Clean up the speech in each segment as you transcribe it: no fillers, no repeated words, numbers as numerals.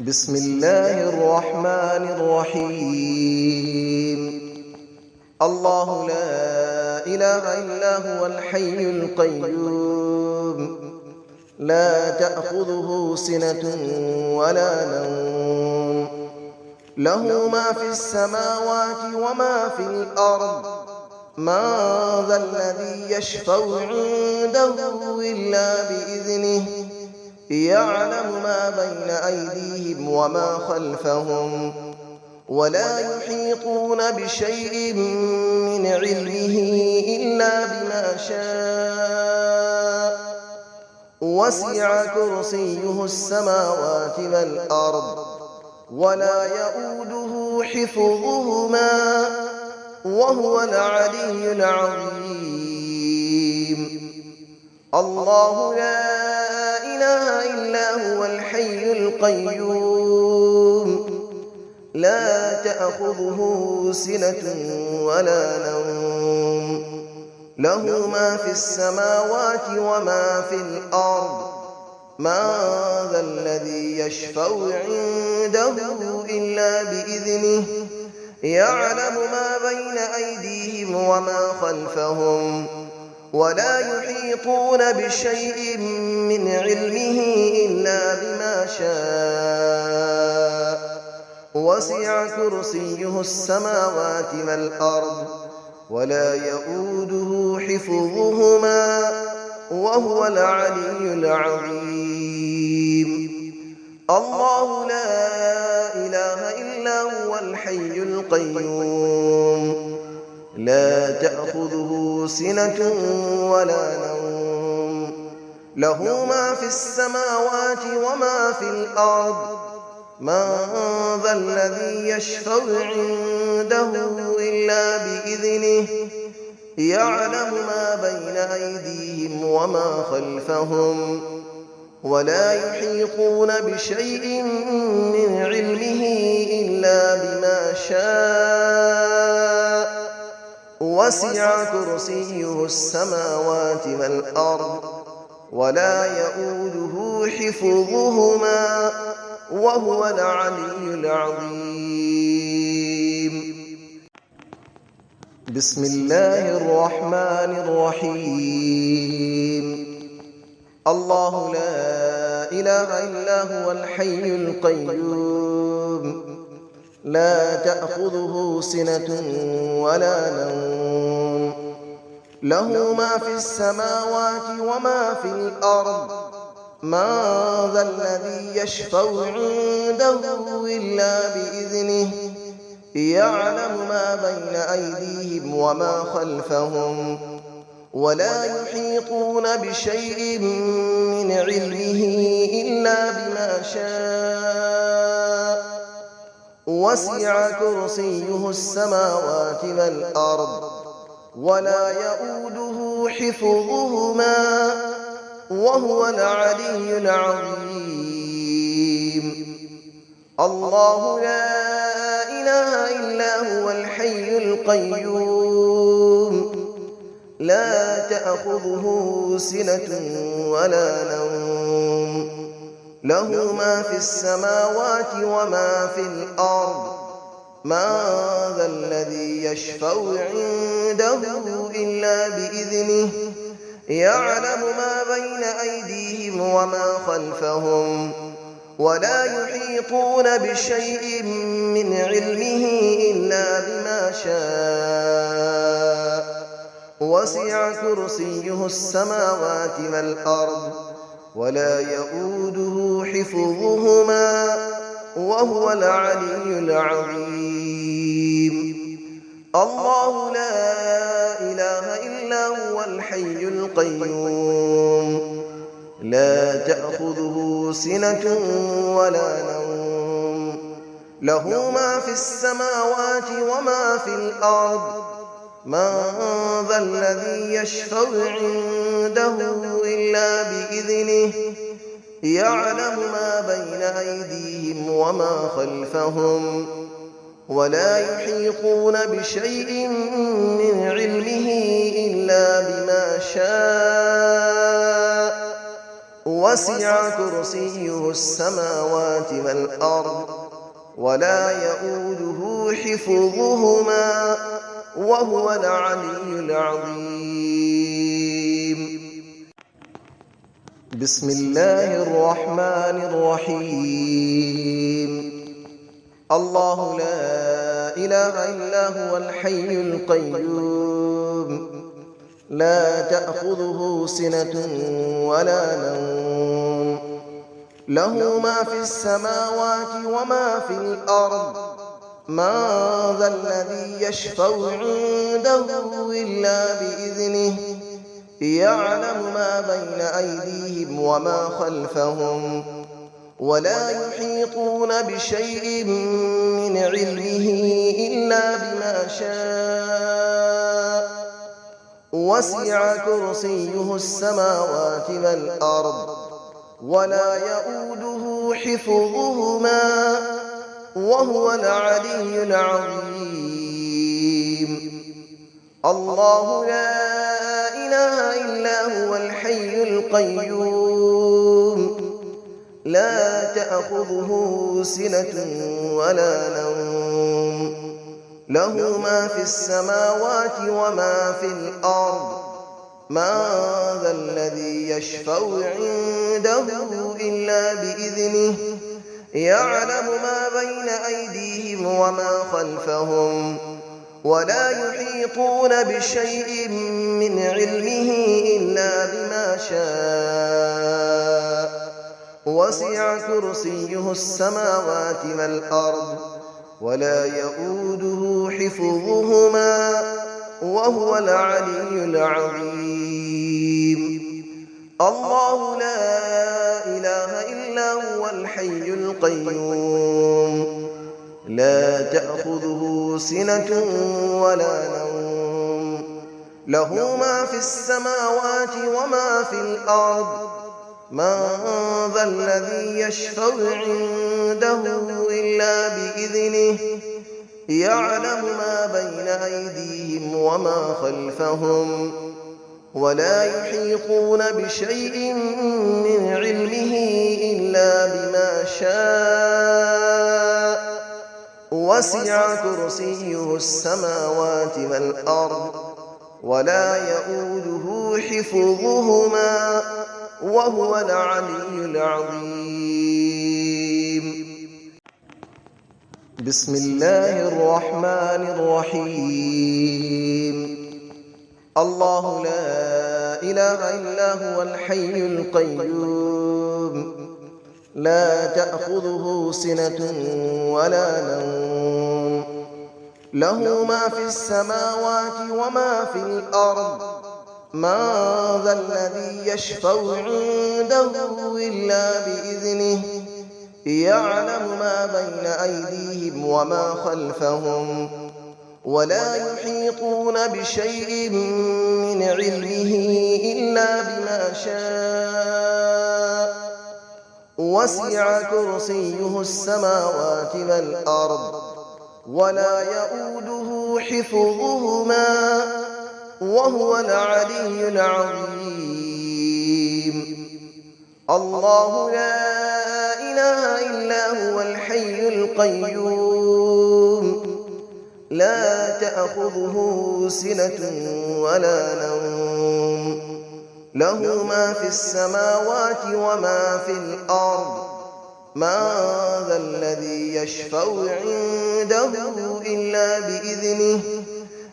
بسم الله الرحمن الرحيم. الله لا إله إلا هو الحي القيوم، لا تأخذه سنة ولا نوم، له ما في السماوات وما في الأرض. من ذا الذي يشفع عنده إلا بإذنه، يعلم ما بين أيديهم وما خلفهم، ولا يحيطون بشيء من علمه إلا بما شاء. وسع كرسيه السماوات والأرض، ولا يؤوده حفظهما، وهو العلي العظيم. الله لا إله إلا هو الحي القيوم، لا تأخذه سنة ولا نوم، له ما في السماوات وما في الأرض. من ذا الذي يشفع عنده إلا بإذنه، يعلم ما بين أيديهم وما خلفهم، ولا يحيطون بشيء من علمه إلا بما شاء. وسع كرسيه السماوات والأرض، ولا يؤوده حفظهما، وهو العلي العظيم. الله لا إله إلا هو الحي القيوم، لا تأخذه سنة ولا نوم، له ما في السماوات وما في الأرض. من ذا الذي يشفع عنده إلا بإذنه، يعلم ما بين أيديهم وما خلفهم، ولا يحيطون بشيء من علمه إلا بما شاء. وسع كرسيه السماوات والأرض، ولا يؤوده حفظهما، وهو العلي العظيم. بسم الله الرحمن الرحيم. الله لا إله إلا هو الحي القيوم، لا تأخذه سنة ولا نوم، له ما في السماوات وما في الأرض. من ذا الذي يشفع عنده إلا بإذنه، يعلم ما بين أيديهم وما خلفهم، ولا يحيطون بشيء من علمه إلا بما شاء. وسع كرسيه السماوات والأرض، ولا يؤوده حفظهما، وهو العلي العظيم. الله لا إله إلا هو الحي القيوم، لا تأخذه سنة ولا نوم، له ما في السماوات وما في الأرض. من ذا الذي يشفع عنده إلا بإذنه، يعلم ما بين أيديهم وما خلفهم، ولا يحيطون بشيء من علمه إلا بما شاء. وسع كرسيه السماوات والأرض، ولا يؤوده حفظهما، وهو العلي العظيم. الله لا إله إلا هو الحي القيوم، لا تأخذه سنة ولا نوم، له ما في السماوات وما في الأرض. من ذا الذي يشفع عنده إلا بإذنه، يعلم ما بين أيديهم وما خلفهم، ولا يحيطون بشيء من علمه إلا بما شاء. وسع كرسيه السماوات والأرض ولا يؤوده حفظهما وهو العلي العظيم. بسم الله الرحمن الرحيم. الله لا إله إلا هو الحي القيوم لا تأخذه سنة ولا نوم له ما في السماوات وما في الأرض من ذا الذي يشفع عنده إلا بإذنه يعلم ما بين أيديهم وما خلفهم ولا يحيطون بشيء من علمه إلا بما شاء وسع كرسيه السماوات والأرض ولا يؤوده حفظهما وهو العلي العظيم. الله لا إله إلا هو الحي القيوم لا تأخذه سنة ولا نوم له ما في السماوات وما في الأرض من ذا الذي يشفع عنده إلا بإذنه يعلم ما بين أيديهم وما خلفهم ولا يحيطون بشيء من علمه إلا بما شاء وسع كرسيه السماوات والأرض ولا يؤوده حفظهما وهو العلي العظيم. الله لا إله إلا هو الحي القيوم لا تأخذه سنة ولا نوم له ما في السماوات وما في الأرض من ذا الذي يشفع عنده إلا بإذنه يعلم ما بين أيديهم وما خلفهم ولا يحيطون بشيء من علمه إلا بما شاء وسع كرسيه السماوات والأرض ولا يؤوده حفظهما وهو العلي العظيم. بسم الله الرحمن الرحيم. الله لا إله إلا هو الحي القيوم لا تأخذه سنة ولا نوم له ما في السماوات وما في الأرض من ذا الذي يشفع عنده إلا بإذنه يعلم ما بين أيديهم وما خلفهم ولا يحيطون بشيء من علمه إلا بما شاء وسع كرسيه السماوات والأرض ولا يؤوده حفظهما وهو العلي العظيم. الله لا إله إلا هو الحي القيوم لا تأخذه سنة ولا نوم له ما في السماوات وما في الأرض من ذا الذي يشفع عنده إلا بإذنه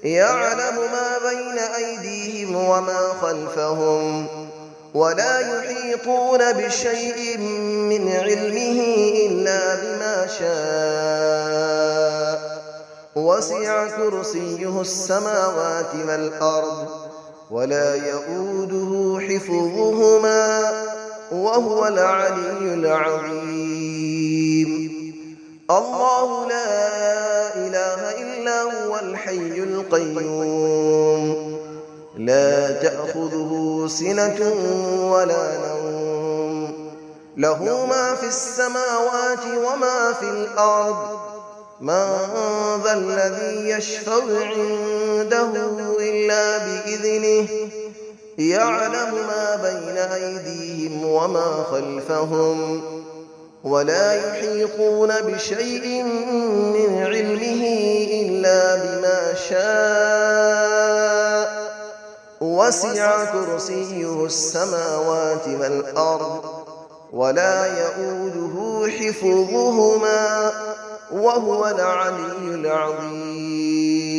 يعلم ما بين أيديهم وما خلفهم ولا يحيطون بشيء من علمه إلا بما شاء وسع كرسيه السماوات والأرض ولا يؤوده حفظهما وهو العلي العظيم. الله لا إله إلا هو الحي القيوم لا تأخذه سنة ولا نوم له ما في السماوات وما في الأرض من ذا الذي يشفع عنده إلا بإذنه يعلم ما بين أيديهم وما خلفهم ولا يحيطون بشيء من علمه إلا بما شاء وسع كرسيه السماوات والأرض ولا يئوده حفظهما وهو العلي العظيم